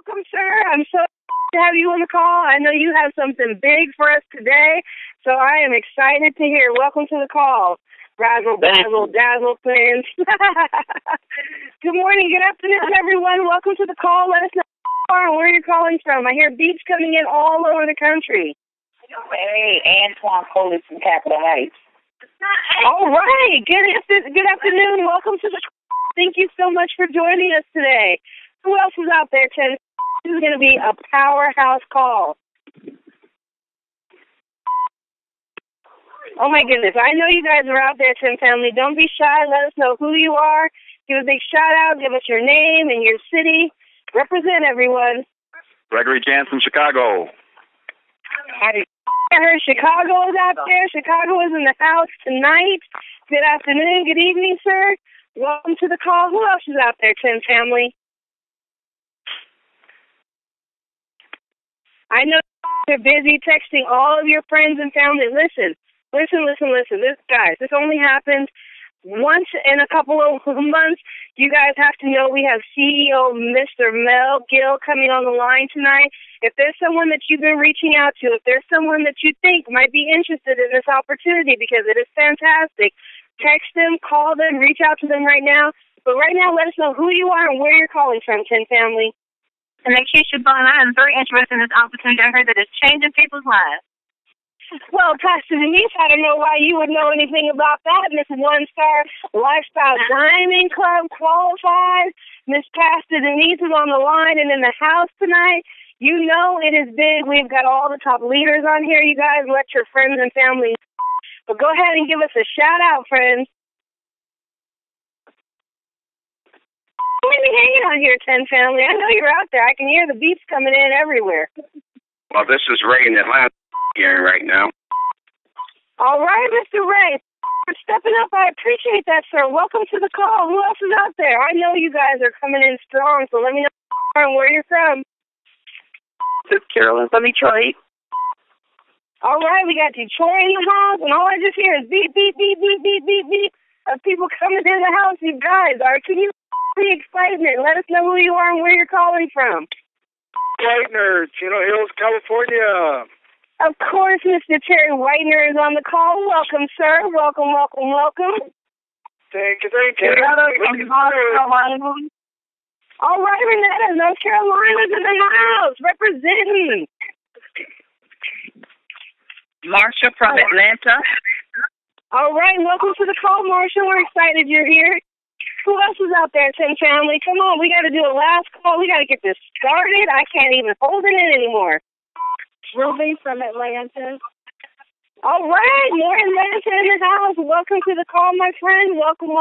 Welcome, sir. I'm so to have you on the call. I know you have something big for us today, so I am excited to hear. Welcome to the call. Razzle, dazzle, dazzle, friends. Good morning, good afternoon, everyone. Welcome to the call. Let us know where you're calling from. I hear beats coming in all over the country. Hey, Antoine Coley from Capitol Heights. All right. Good afternoon. Welcome to the call. Thank you so much for joining us today. Who else is out there, Ken? This is going to be a powerhouse call. Oh, my goodness. I know you guys are out there, Tim family. Don't be shy. Let us know who you are. Give a big shout-out. Give us your name and your city. Represent, everyone. Gregory Jans from Chicago. I heard Chicago is out there. Chicago is in the house tonight. Good afternoon. Good evening, sir. Welcome to the call. Who else is out there, Tim family? I know you're busy texting all of your friends and family. Listen. This only happens once in a couple of months. You guys have to know we have CEO Mr. Gill coming on the line tonight. If there's someone that you've been reaching out to, if there's someone that you think might be interested in this opportunity because it is fantastic, text them, call them, reach out to them right now. But right now, let us know who you are and where you're calling from, Ken family. And Nikisha, I am very interested in this opportunity. I heard that it's changing people's lives. Well, Pastor Denise, I don't know why you would know anything about that. Miss One Star Lifestyle Diamond Club qualified. Miss Pastor Denise is on the line and in the house tonight. You know it is big. We've got all the top leaders on here. You guys let your friends and family. But go ahead and give us a shout-out, friends. Don't be hanging on here, 10 family. I know you're out there. I can hear the beats coming in everywhere. Well, this is Ray in Atlanta here right now. All right, Mr. Ray. For stepping up, I appreciate that, sir. Welcome to the call. Who else is out there? I know you guys are coming in strong, so let me know where you're from. This is Carolyn from Detroit. All right, we got Detroit in the house, and all I just hear is beep, beep, beep, beep, beep, beep, beep of people coming in the house. You guys, can you be excitement? Let us know who you are and where you're calling from. Whitener, Chino Hills, California. Of course, Mr. Terry Whitener is on the call. Welcome, sir. Welcome. Thank you. All right, Renetta, North Carolina's in the house, representing. Marsha from Atlanta. All right, welcome to the call, Marsha. We're excited you're here. Who else is out there, Tim family? Come on, we got to do a last call. We got to get this started. I can't even hold it in anymore. Ruby from Atlanta. All right, more Atlanta in the house. Welcome to the call, my friend. Welcome.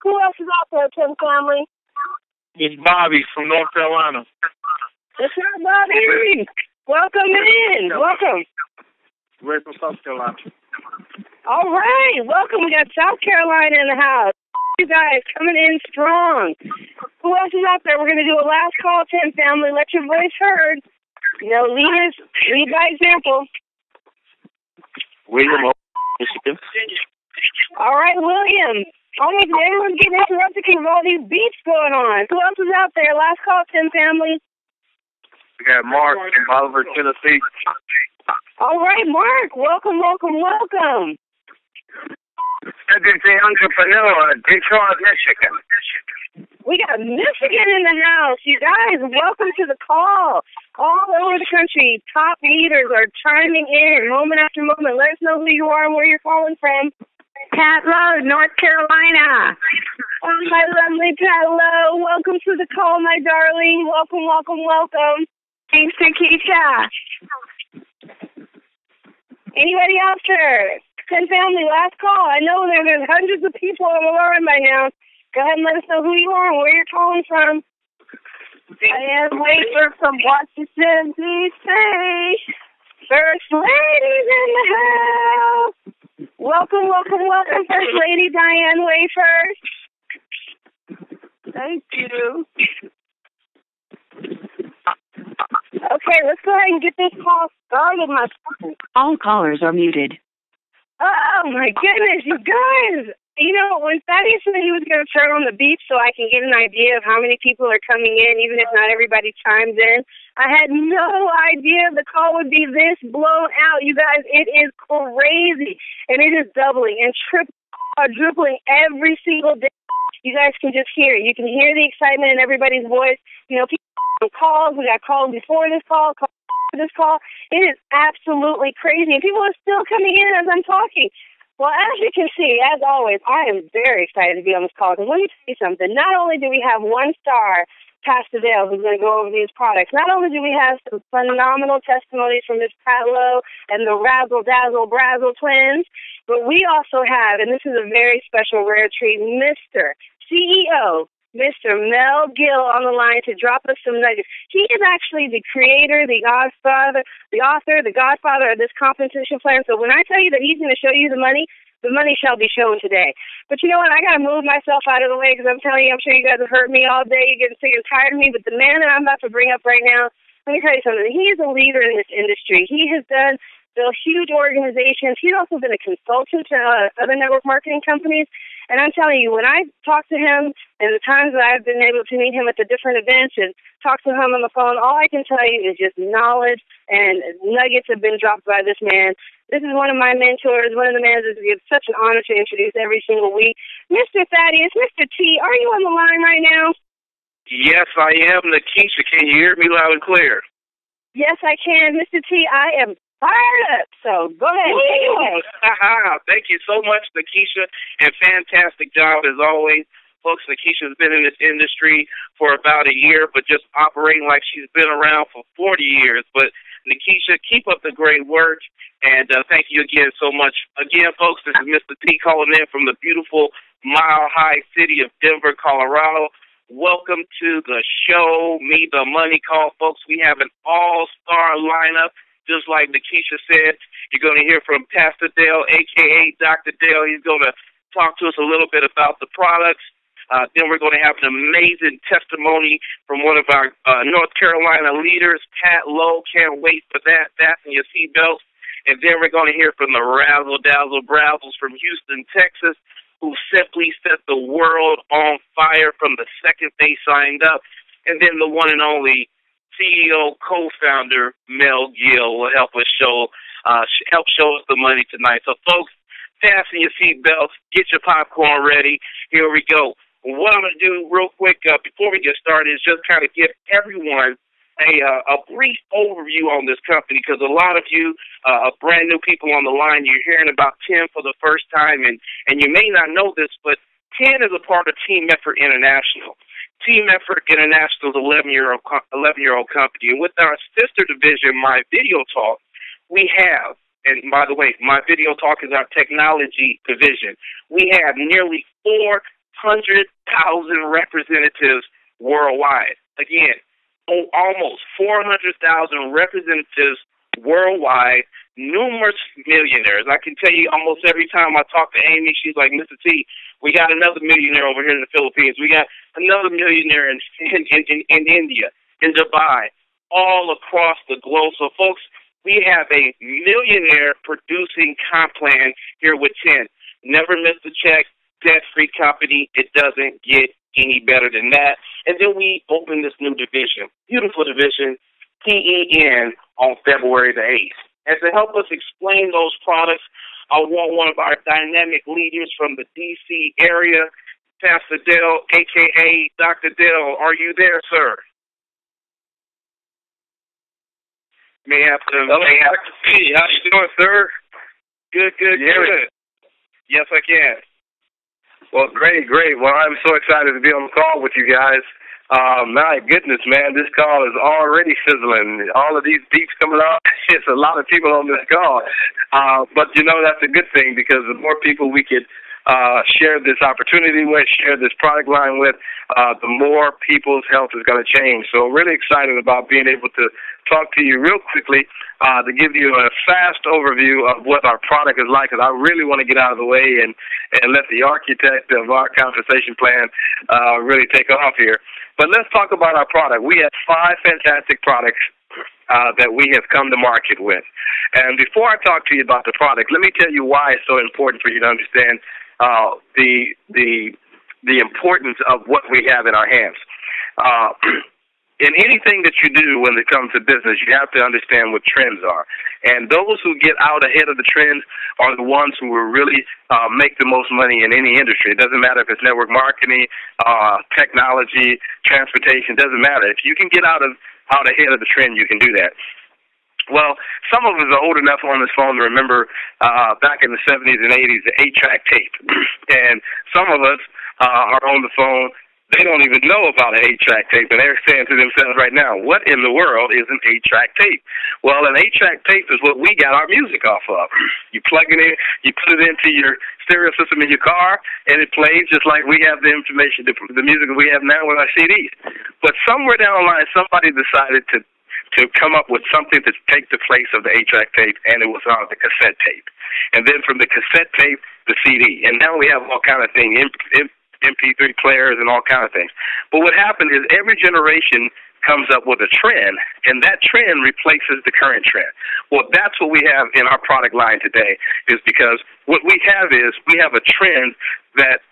Who else is out there, Tim family? It's Bobby from North Carolina. What's up, Bobby? Welcome in. Welcome. Ray from South Carolina. All right, welcome. We got South Carolina in the house. You guys coming in strong. Who else is out there? We're going to do a last call, Tim family. Let your voice heard. You know, lead by example. William, Michigan. All right, William. Almost everyone's getting interrupted because of all these beats going on. Who else is out there? Last call, Tim family. We got Mark from Bolivar, Tennessee. All right, Mark. Welcome. Cedric the Entrepreneur, Detroit, Michigan. We got Michigan in the house. You guys, welcome to the call. All over the country, top leaders are chiming in moment after moment. Let us know who you are and where you're calling from. Pat Lowe, North Carolina. Oh, my lovely Pat Lowe. Welcome to the call, my darling. Welcome. Thanks, Nikisha. Anybody else here? 10 family, last call. I know there's hundreds of people on the line by now. Go ahead and let us know who you are and where you're calling from. Diane Wafer from Washington, D.C. First Lady's in the house. Welcome, First Lady Diane Wafer. Thank you. Okay, let's go ahead and get this call started, my friend. All callers are muted. Oh, my goodness, you guys. you know, when Thaddeus said he was going to turn on the beep so I can get an idea of how many people are coming in, even if not everybody chimes in, I had no idea the call would be this blown out. You guys, it is crazy. And it is doubling and tripling every single day. You guys can just hear it. You can hear the excitement in everybody's voice. You know, people on calls. We got calls before this call, calls after this call. It is absolutely crazy. And people are still coming in as I'm talking. Well, as you can see, as always, I am very excited to be on this call because let me tell you something. Not only do we have one star, Pastor Dale, who's going to go over these products, not only do we have some phenomenal testimonies from Miss Patlow and the Razzle Dazzle Brazzle twins, but we also have, and this is a very special rare treat, Mr. CEO, Mr. Mel Gill on the line to drop us some nuggets. He is actually the creator, the godfather, the author, the godfather of this compensation plan. So when I tell you that he's going to show you the money shall be shown today. But you know what? I got to move myself out of the way because I'm telling you, I'm sure you guys have heard me all day. You're getting sick and tired of me. But the man that I'm about to bring up right now, let me tell you something. He is a leader in this industry. He has done huge organizations. He's also been a consultant to other network marketing companies. And I'm telling you, when I talk to him and the times that I've been able to meet him at the different events and talk to him on the phone, all I can tell you is just knowledge and nuggets have been dropped by this man. This is one of my mentors, one of the men that it's such an honor to introduce every single week. Mr. Thaddeus, Mr. T, are you on the line right now? Yes, I am. Nikisha, can you hear me loud and clear? Yes, I can. Mr. T, I am fired up, so go ahead. Thank you so much, Nikisha, and fantastic job as always. Folks, Nikisha's been in this industry for about a year, but just operating like she's been around for 40 years. But Nikisha, keep up the great work, and thank you again so much. Again, folks, this is Mr. T calling in from the beautiful Mile High city of Denver, Colorado. Welcome to the show, Me the Money Call, folks. We have an all-star lineup. Just like Nikisha said, you're going to hear from Pastor Dale, a.k.a. Dr. Dale. He's going to talk to us a little bit about the products. Then we're going to have an amazing testimony from one of our North Carolina leaders, Pat Lowe. Can't wait for that. Fasten your seatbelts. And then we're going to hear from the Razzle Dazzle Brazzles from Houston, Texas, who simply set the world on fire from the second they signed up. And then the one and only CEO, co-founder Mel Gill will help us show us the money tonight. So, folks, fasten your seatbelts, get your popcorn ready. Here we go. What I'm going to do real quick before we get started is just kind of give everyone a brief overview on this company because a lot of you are brand new people on the line. You're hearing about 10 for the first time, and you may not know this, but 10 is a part of Team Effort International. Team Effort International is an 11-year-old company. And with our sister division, My Video Talk, we have, and by the way, My Video Talk is our technology division. We have nearly 400,000 representatives worldwide. Again, almost 400,000 representatives worldwide, numerous millionaires. I can tell you almost every time I talk to Amy, she's like, Mr. T, we got another millionaire over here in the Philippines. We got another millionaire in India, in Dubai, all across the globe. So, folks, we have a millionaire producing comp plan here with 10. Never miss a check, debt-free company. It doesn't get any better than that. And then we open this new division, beautiful division, TEN, on February the 8th. And to help us explain those products, I want one of our dynamic leaders from the D.C. area, Pastor Dale, a.k.a. Dr. Dale. Are you there, sir? May have to. Hello, Dr. T. How you doing, sir? Good. Yes, I can. Well, great. Well, I'm so excited to be on the call with you guys. My goodness, man, this call is already sizzling. All of these beeps coming out, it's a lot of people on this call. But, you know, that's a good thing because the more people we could share this opportunity with, share this product line with, the more people's health is going to change. So really excited about being able to talk to you real quickly to give you a fast overview of what our product is like, because I really want to get out of the way and let the architect of our compensation plan really take off here. But let's talk about our product. We have 5 fantastic products that we have come to market with. And before I talk to you about the product, let me tell you why it's so important for you to understand the importance of what we have in our hands. In anything that you do when it comes to business, you have to understand what trends are. And those who get out ahead of the trends are the ones who will really make the most money in any industry. It doesn't matter if it's network marketing, technology, transportation, it doesn't matter. If you can get out ahead of the trend, you can do that. Well, some of us are old enough on this phone to remember back in the 70s and 80s, the 8-track tape. And some of us are on the phone, they don't even know about an 8-track tape, and they're saying to themselves right now, what in the world is an 8-track tape? Well, an 8-track tape is what we got our music off of. You plug it in, you put it into your stereo system in your car, and it plays just like we have the information, the music that we have now with our CDs. But somewhere down the line, somebody decided to come up with something to take the place of the 8-track tape, and it was on the cassette tape. And then from the cassette tape, the CD. And now we have all kind of things, MP3 players and all kind of things. But what happened is every generation comes up with a trend, and that trend replaces the current trend. Well, that's what we have in our product line today, is because what we have is we have a trend that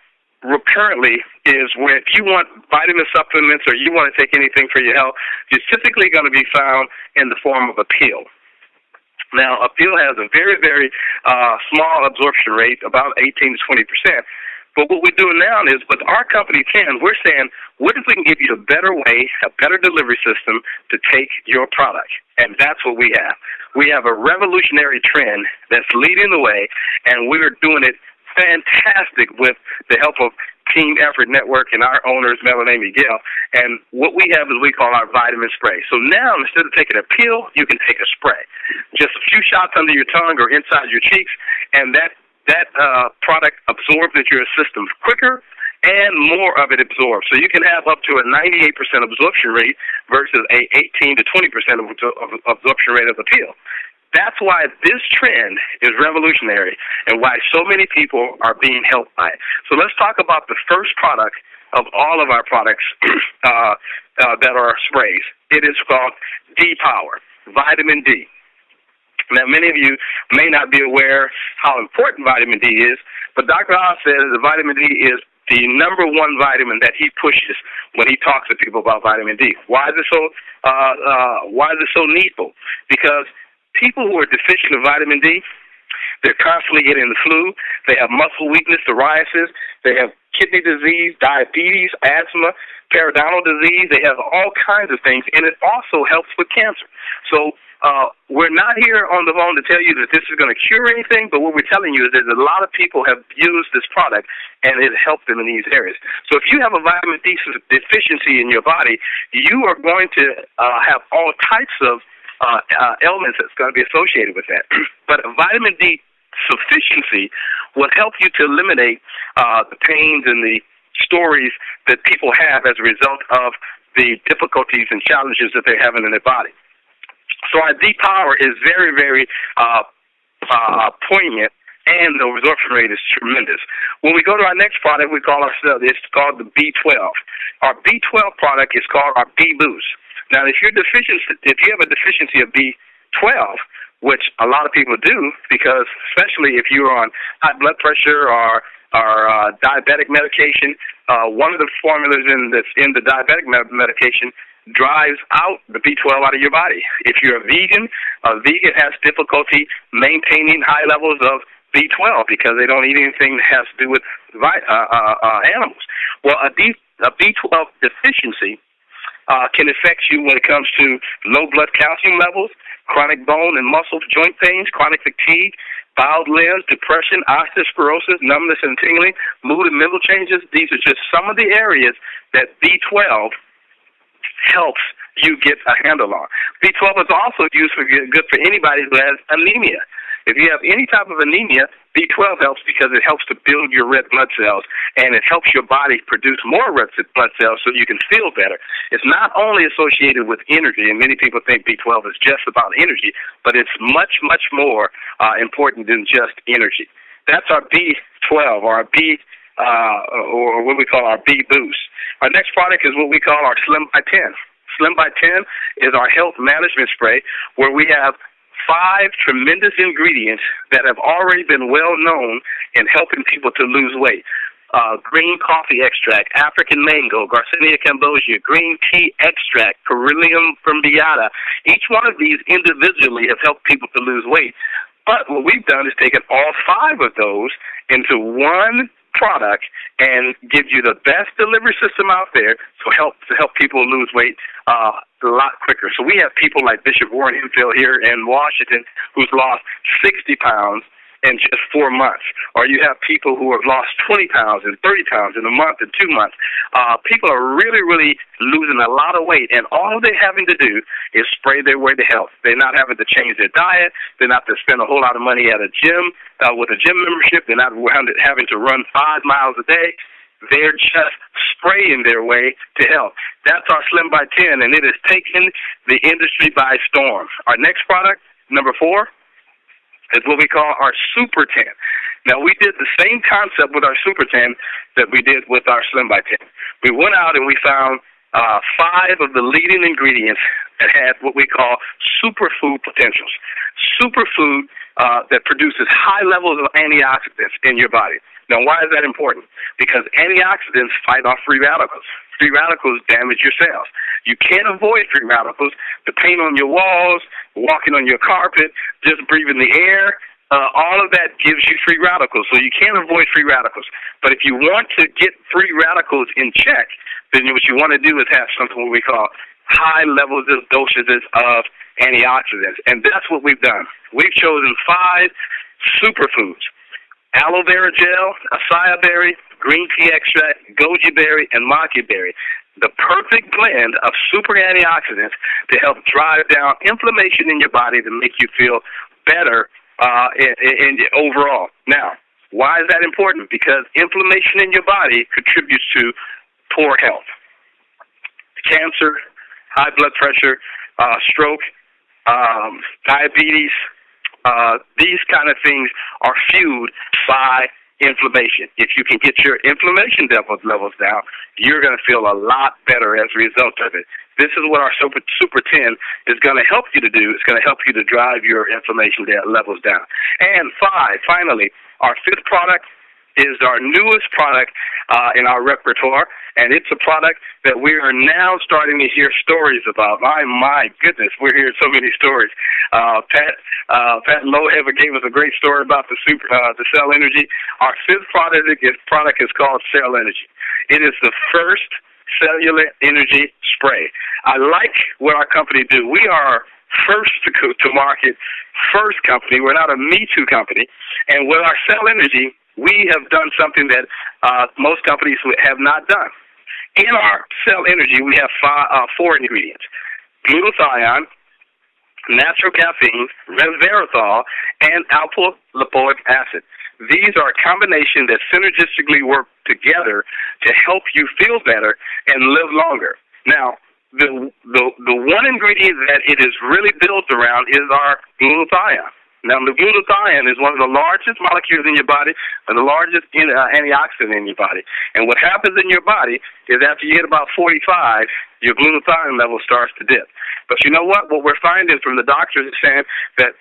currently is where if you want vitamin supplements or you want to take anything for your health, it's typically going to be found in the form of a pill. Now, a pill has a very, very small absorption rate, about 18 to 20%. But what we're doing now is, with our company, we're saying, what if we can give you a better way, a better delivery system to take your product? And that's what we have. We have a revolutionary trend that's leading the way, and we're doing it fantastic with the help of Team Effort Network and our owners, Mel and Amy Gill. And what we have is we call our vitamin spray. So now, instead of taking a pill, you can take a spray. Just a few shots under your tongue or inside your cheeks, and that product absorbs into your system quicker and more of it absorbs. So you can have up to a 98% absorption rate versus a 18 to 20% absorption rate of the pill. That's why this trend is revolutionary and why so many people are being helped by it. So let's talk about the first product of all of our products that are sprays. It is called D-Power, vitamin D. Now, many of you may not be aware how important vitamin D is, but Dr. Oz says that vitamin D is the number one vitamin that he pushes when he talks to people about vitamin D. Why is it so needful? Because people who are deficient of vitamin D, they're constantly getting the flu, they have muscle weakness, psoriasis, they have kidney disease, diabetes, asthma, periodontal disease, they have all kinds of things, and it also helps with cancer. So we're not here on the phone to tell you that this is going to cure anything, but what we're telling you is that a lot of people have used this product, and it helped them in these areas. So if you have a vitamin D deficiency in your body, you are going to have all types of ailments that's going to be associated with that. But a vitamin D sufficiency will help you to eliminate the pains and the stories that people have as a result of the difficulties and challenges that they're having in their body. So our D-Power is very, very poignant, and the absorption rate is tremendous. When we go to our next product, it's called the B12. Our B12 product is called our B-Boost. Now, if you have a deficiency of B12, which a lot of people do, because especially if you're on high blood pressure or diabetic medication, one of the formulas that's in the diabetic medication drives out the B12 out of your body. If you're a vegan has difficulty maintaining high levels of B12 because they don't eat anything that has to do with animals. Well, a B12 deficiency can affect you when it comes to low blood calcium levels, chronic bone and muscle joint pains, chronic fatigue, bowed limbs, depression, osteoporosis, numbness and tingling, mood and mental changes. These are just some of the areas that B12 helps you get a handle on. B12 is also used for good for anybody who has anemia. If you have any type of anemia, B12 helps because it helps to build your red blood cells, and it helps your body produce more red blood cells so you can feel better. It's not only associated with energy, and many people think B12 is just about energy, but it's much, much more important than just energy. That's our B12, or our or what we call our B-Boost. Our next product is what we call our Slim by 10. Slim by 10 is our health management spray, where we have 5 tremendous ingredients that have already been well known in helping people to lose weight. Green coffee extract, African mango, Garcinia cambogia, green tea extract, Peryllium fumbiata. Each one of these individually have helped people to lose weight. But what we've done is taken all 5 of those into one product and give you the best delivery system out there to help people lose weight a lot quicker. So we have people like Bishop Warren Hemphill here in Washington who's lost 60 pounds in just 4 months. Or you have people who have lost 20 pounds and 30 pounds in a month and 2 months. People are really, really losing a lot of weight, and all they're having to do is spray their way to health. They're not having to change their diet. They're not to spend a whole lot of money at a gym with a gym membership. They're not having to run 5 miles a day. They're just spraying their way to health. That's our Slim by 10, and it has taken the industry by storm. Our next product, number 4, is what we call our Super 10. Now, we did the same concept with our Super 10 that we did with our Slim by 10. We went out and we found 5 of the leading ingredients that had what we call superfood potentials. Superfood that produces high levels of antioxidants in your body. Now, why is that important? Because antioxidants fight off free radicals. Free radicals damage your cells. You can't avoid free radicals. The paint on your walls, walking on your carpet, just breathing the air, all of that gives you free radicals. So you can't avoid free radicals. But if you want to get free radicals in check, then what you want to do is have something what we call high levels of dosages of antioxidants. And that's what we've done. We've chosen 5 superfoods: aloe vera gel, acai berry, green tea extract, goji berry, and maki berry. The perfect blend of super antioxidants to help drive down inflammation in your body to make you feel better in overall. Now, why is that important? Because inflammation in your body contributes to poor health. Cancer, high blood pressure, stroke, diabetes, these kind of things are fueled by inflammation. If you can get your inflammation levels down, you're going to feel a lot better as a result of it. This is what our Super 10 is going to help you to do. It's going to help you to drive your inflammation levels down. And 5, finally, our 5th product is our newest product in our repertoire, and it's a product that we are now starting to hear stories about. My goodness, we're hearing so many stories. Pat Lowehever gave us a great story about the Cell Energy. Our 5th product is called Cell Energy. It is the first cellular energy spray. I like what our company do. We are first to market, first company. We're not a Me Too company. And with our Cell Energy, we have done something that most companies have not done. In our Cell Energy, we have 4 ingredients: glutathione, natural caffeine, resveratrol, and alpha-lipoic acid. These are a combination that synergistically work together to help you feel better and live longer. Now, the one ingredient that it is really built around is our glutathione. Now, the glutathione is one of the largest molecules in your body and the largest antioxidant in your body. And what happens in your body is after you hit about 45, your glutathione level starts to dip. But you know what? What we're finding from the doctors is saying that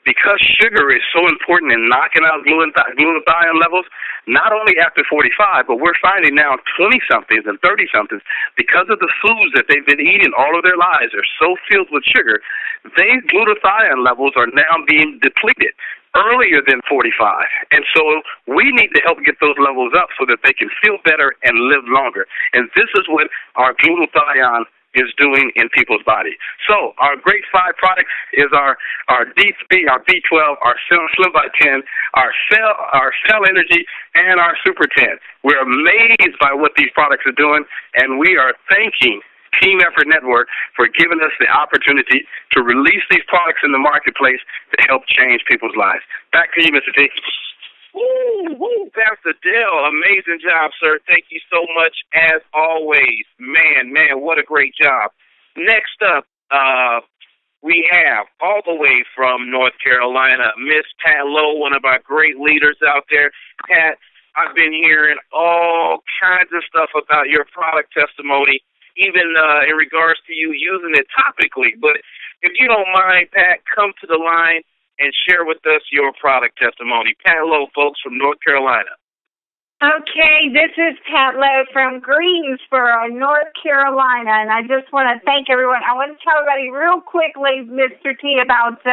because sugar is so important in knocking out glutathione levels, not only after 45, but we're finding now 20-somethings and 30-somethings, because of the foods that they've been eating all of their lives are so filled with sugar, their glutathione levels are now being depleted earlier than 45. And so we need to help get those levels up so that they can feel better and live longer. And this is what our glutathione is doing in people's body. So our great 5 products is our D3, our B12, our Slim by 10, our Cell Energy, and our Super 10. We're amazed by what these products are doing, and we are thanking Team Effort Network for giving us the opportunity to release these products in the marketplace to help change people's lives. Back to you, Mr. T. Woo, Pastor Dale, amazing job, sir. Thank you so much, as always. Man, what a great job. Next up, we have, all the way from North Carolina, Miss Pat Lowe, one of our great leaders out there. Pat, I've been hearing all kinds of stuff about your product testimony, even in regards to you using it topically. But if you don't mind, Pat, come to the line and share with us your product testimony. Pat Lowe, folks, from North Carolina. Okay, this is Pat Lowe from Greensboro, North Carolina, and I just want to thank everyone. I want to tell everybody real quickly, Mr. T, about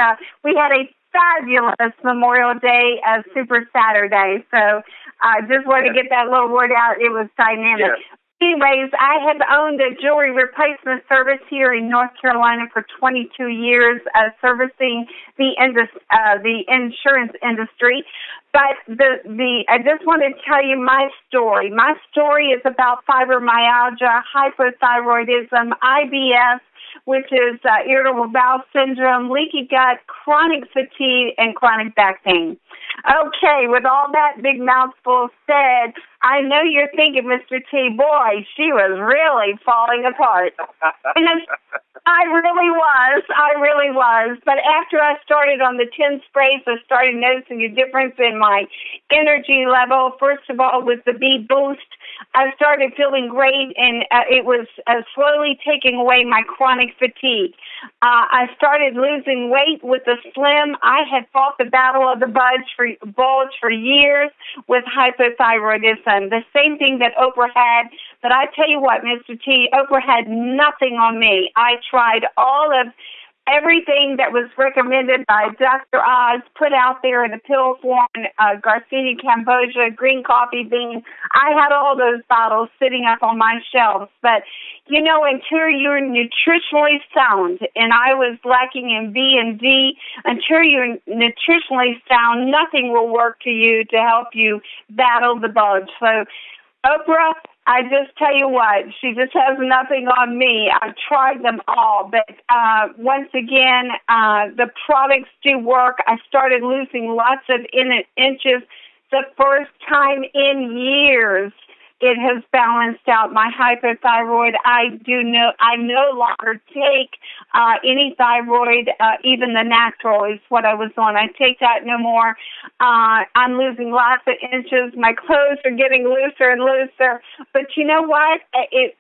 we had a fabulous Memorial Day, Super Saturday, so I just wanted to get that little word out. It was dynamic. Yes. Anyways, I have owned a jewelry replacement service here in North Carolina for 22 years, servicing the insurance industry. But I just want to tell you my story. My story is about fibromyalgia, hypothyroidism, IBS, which is irritable bowel syndrome, leaky gut, chronic fatigue, and chronic back pain. Okay, with all that big mouthful said, I know you're thinking, Mr. T, boy, she was really falling apart. And I really was. But after I started on the 10 sprays, I started noticing a difference in my energy level. First of all, with the B Boost, I started feeling great, and it was slowly taking away my chronic fatigue. I started losing weight with the Slim. I had fought the battle of the bulge for years with hypothyroidism, the same thing that Oprah had. But I tell you what, Mr. T, Oprah had nothing on me. I tried all of everything that was recommended by Dr. Oz, put out there in a pill form, Garcinia Cambogia, green coffee bean. I had all those bottles sitting up on my shelves. But, you know, until you're nutritionally sound, and I was lacking in B and D, until you're nutritionally sound, nothing will work to you to help you battle the bulge. So, Oprah, I just tell you what, she just has nothing on me. I've tried them all, but once again, the products do work. I started losing lots of inches the first time in years. It has balanced out my hypothyroid. I no longer take any thyroid, even the natural is what I was on. I take that no more. I'm losing lots of inches. My clothes are getting looser and looser. But you know what?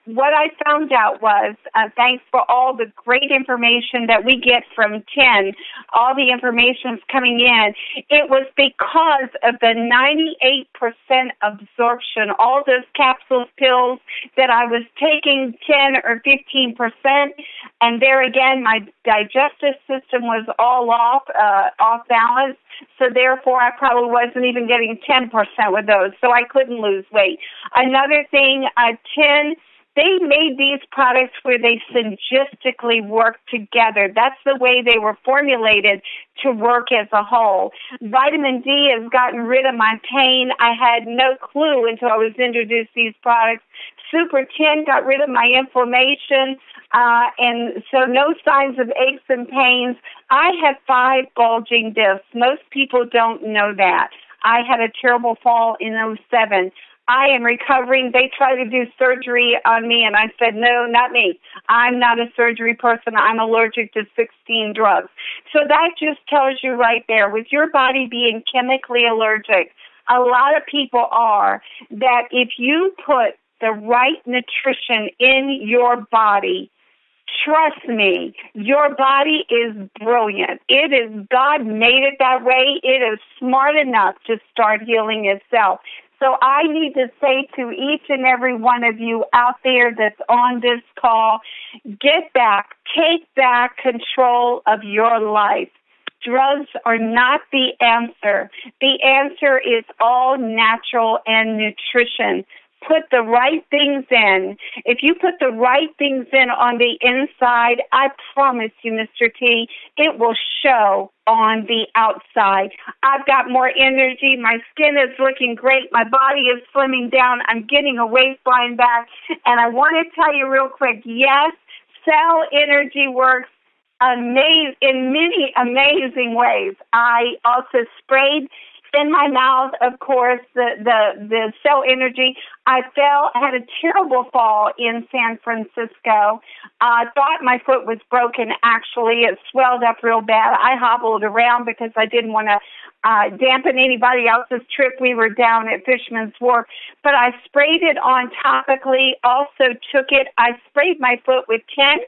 What I found out was, thanks for all the great information that we get from 10, all the information's coming in, it was because of the 98% absorption, all those capsules, pills that I was taking 10 or 15%, and there again, my digestive system was all off balance, so therefore I probably wasn't even getting 10% with those, so I couldn't lose weight. Another thing, 10, they made these products where they synergistically work together. That's the way they were formulated to work as a whole. Vitamin D has gotten rid of my pain. I had no clue until I was introduced to these products. Super 10 got rid of my inflammation, and so no signs of aches and pains. I have 5 bulging discs. Most people don't know that. I had a terrible fall in 2007. I am recovering. They tried to do surgery on me, and I said, no, not me. I'm not a surgery person. I'm allergic to 16 drugs. So that just tells you right there, with your body being chemically allergic, a lot of people are, that if you put the right nutrition in your body, trust me, your body is brilliant. It is, God made it that way. It is smart enough to start healing itself. So I need to say to each and every one of you out there that's on this call, get back, take back control of your life. Drugs are not the answer. The answer is all natural and nutrition. Put the right things in. If you put the right things in on the inside, I promise you, Mr. T, it will show on the outside. I've got more energy. My skin is looking great. My body is slimming down. I'm getting a waistline back. And I want to tell you real quick, yes, cell energy works in many amazing ways. I also sprayed in my mouth, of course, the cell energy. I had a terrible fall in San Francisco. I thought my foot was broken, actually. It swelled up real bad. I hobbled around because I didn't want to dampen anybody else's trip. We were down at Fisherman's Wharf. But I sprayed it on topically, also took it. I sprayed my foot with 10.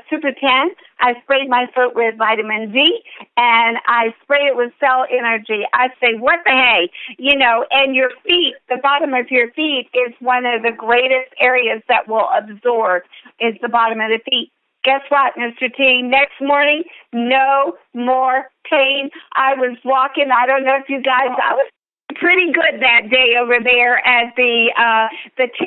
Super 10. I sprayed my foot with vitamin D, and I sprayed it with Cell Energy. I say, what the hey? And your feet, the bottom of your feet is one of the greatest areas that will absorb, is the bottom of the feet. Guess what, Mr. T? Next morning, no more pain. I was walking, I don't know if you guys, I was pretty good that day over there at the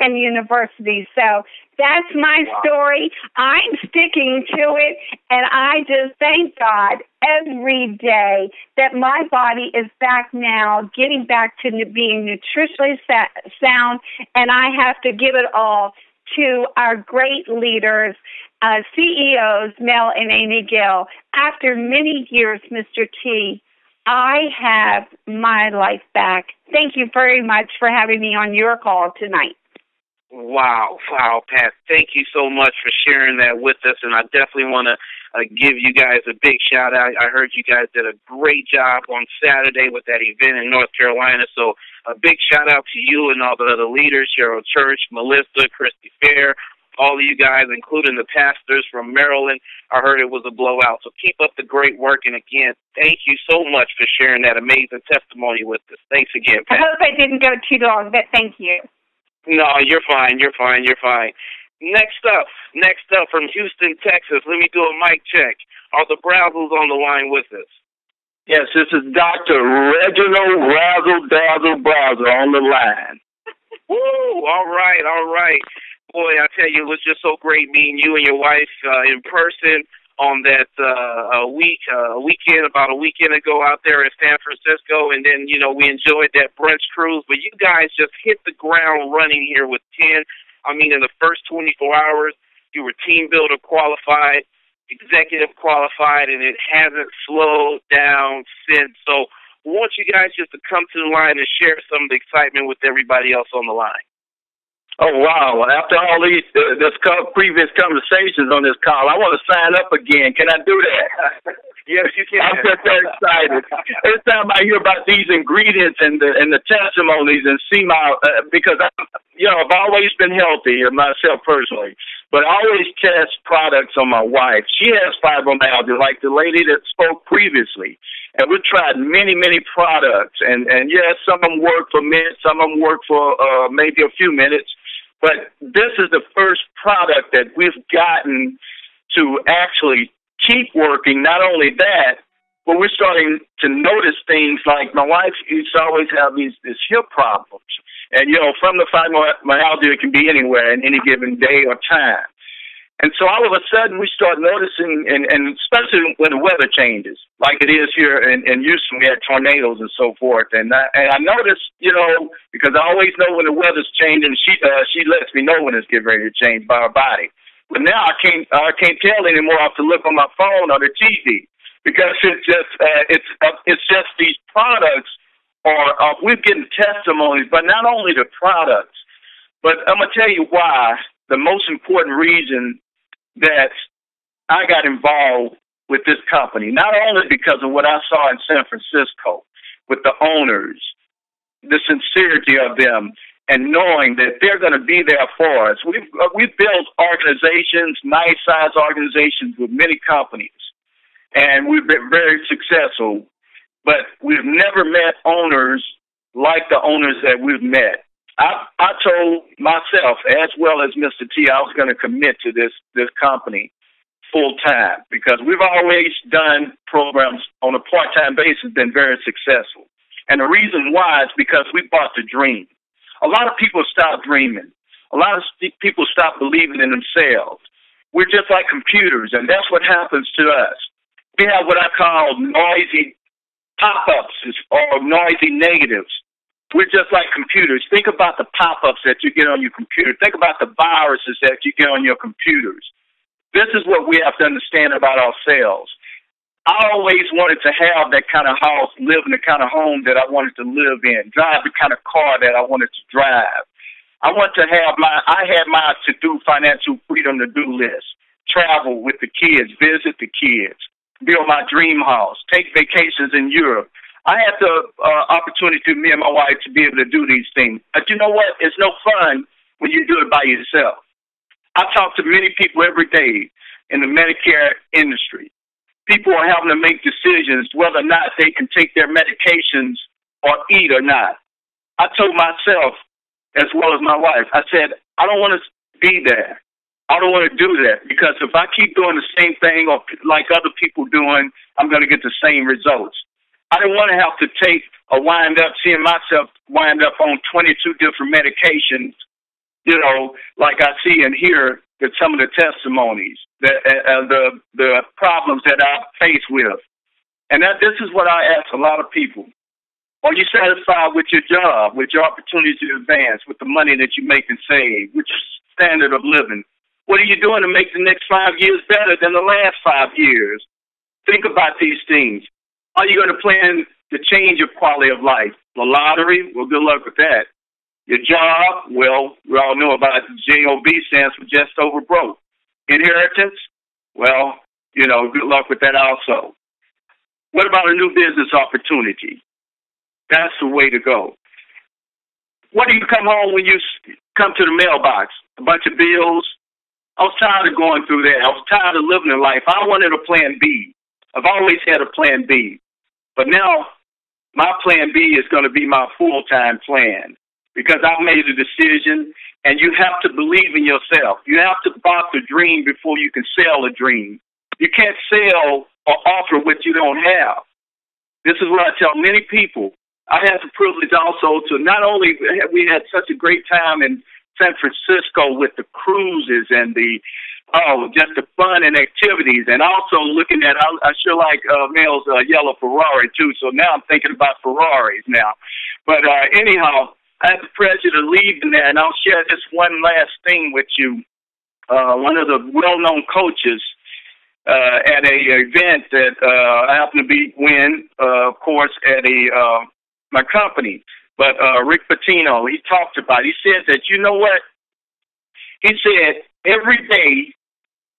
10 universities. So that's my story. I'm sticking to it, and I just thank God every day that my body is back now, getting back to being nutritionally sound, and I have to give it all to our great leaders, CEOs, Mel and Amy Gill. After many years, Mr. T, I have my life back. Thank you very much for having me on your call tonight. Wow, Pat. Thank you so much for sharing that with us, and I definitely want to give you guys a big shout-out. I heard you guys did a great job on Saturday with that event in North Carolina, so a big shout-out to you and all the other leaders, Cheryl Church, Melissa, Christy Fair, all of you guys, including the pastors from Maryland. I heard it was a blowout, so keep up the great work, and again, thank you so much for sharing that amazing testimony with us. Thanks again, Pat. I hope I didn't go too long, but thank you. No, you're fine. Next up from Houston, Texas. Let me do a mic check. Are the Brazzles on the line with us? Yes, this is Dr. Reginald Razzle Dazzle Brazzle on the line. Woo! All right. Boy, I tell you, it was just so great meeting you and your wife in person on that weekend, about a weekend ago out there in San Francisco, and then, we enjoyed that brunch cruise, but you guys just hit the ground running here with 10. I mean, in the first 24 hours, you were team builder qualified, executive qualified, and it hasn't slowed down since. So I want you guys just to come to the line and share some of the excitement with everybody else on the line. Oh, wow. After all these previous conversations on this call, I want to sign up again. Can I do that? Yes, you can. I'm just very excited. Every time I hear about these ingredients and the testimonies and see because I've always been healthy myself personally, but I always test products on my wife. She has fibromyalgia, like the lady that spoke previously. And we've tried many, many products. And yes, some of them work for minutes, some of them work for maybe a few minutes. But this is the first product that we've gotten to actually keep working. Not only that, but we're starting to notice things like my wife used to always have these hip problems. And, from the fibromyalgia, it can be anywhere in any given day or time. And so all of a sudden we start noticing, and especially when the weather changes, like it is here in Houston, we had tornadoes and so forth. And I noticed, because I always know when the weather's changing, she lets me know when it's getting ready to change by her body. But now I can't tell anymore. I have to look on my phone or the TV because it's just these products we're getting testimonies, but not only the products, but I'm gonna tell you why. The most important reason that I got involved with this company, not only because of what I saw in San Francisco with the owners, the sincerity of them, and knowing that they're going to be there for us. We've built organizations, nice-sized organizations with many companies, and we've been very successful, but we've never met owners like the owners that we've met. I told myself, as well as Mr. T, I was going to commit to this company full time because we've always done programs on a part-time basis, been very successful. And the reason why is because we bought the dream. A lot of people stop dreaming. A lot of people stop believing in themselves. We're just like computers, and that's what happens to us. We have what I call noisy pop-ups or noisy negatives. We're just like computers. Think about the pop-ups that you get on your computer. Think about the viruses that you get on your computers. This is what we have to understand about ourselves. I always wanted to have that kind of house, live in the kind of home that I wanted to live in, drive the kind of car that I wanted to drive. I had my to-do financial freedom to-do list, travel with the kids, visit the kids, build my dream house, take vacations in Europe. I had the opportunity, me and my wife, to be able to do these things. But you know what? It's no fun when you do it by yourself. I talk to many people every day, in the Medicare industry. People are having to make decisions whether or not they can take their medications or eat or not. I told myself, as well as my wife, I said, I don't want to be there. I don't want to do that, because if I keep doing the same thing or like other people doing, I'm going to get the same results. I didn't want to have to take or seeing myself wind up on 22 different medications, you know, like I see and hear that some of the testimonies, that the problems that I face with. And this is what I ask a lot of people. Are you satisfied with your job, with your opportunity to advance, with the money that you make and save, with your standard of living? What are you doing to make the next 5 years better than the last 5 years? Think about these things. Are you going to plan to change your quality of life? The lottery? Well, good luck with that. Your job? Well, we all know about the JOB stands for just over broke. Inheritance? Well, you know, good luck with that also. What about a new business opportunity? That's the way to go. What do you come home when you come to the mailbox? A bunch of bills? I was tired of going through that. I was tired of living in life. I wanted a plan B. I've always had a plan B. But now my plan B is going to be my full-time plan, because I've made a decision, and you have to believe in yourself. You have to buy the dream before you can sell a dream. You can't sell or offer what you don't have. This is what I tell many people. I had the privilege also to not only we had such a great time in San Francisco with the cruises and just the fun and activities, and also looking at, I sure like Mel's yellow Ferrari too, so now I'm thinking about Ferraris now. But anyhow, I had the pleasure to leave in there, and I'll share this one last thing with you. One of the well-known coaches at a event that I happened to win, of course, at my company. But Rick Pitino, he talked about it. He said that, you know what? He said, every day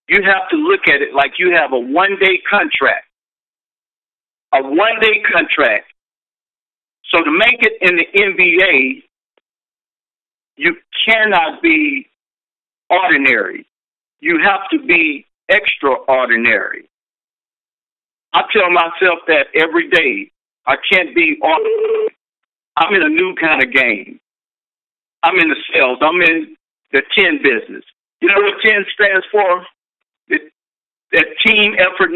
you have to look at it like you have a one-day contract. A one-day contract. So to make it in the NBA, you cannot be ordinary. You have to be extraordinary. I tell myself that every day. I can't be ordinary. I'm in a new kind of game. I'm in the sales. I'm in the 10 business. You know what 10 stands for? That team effort.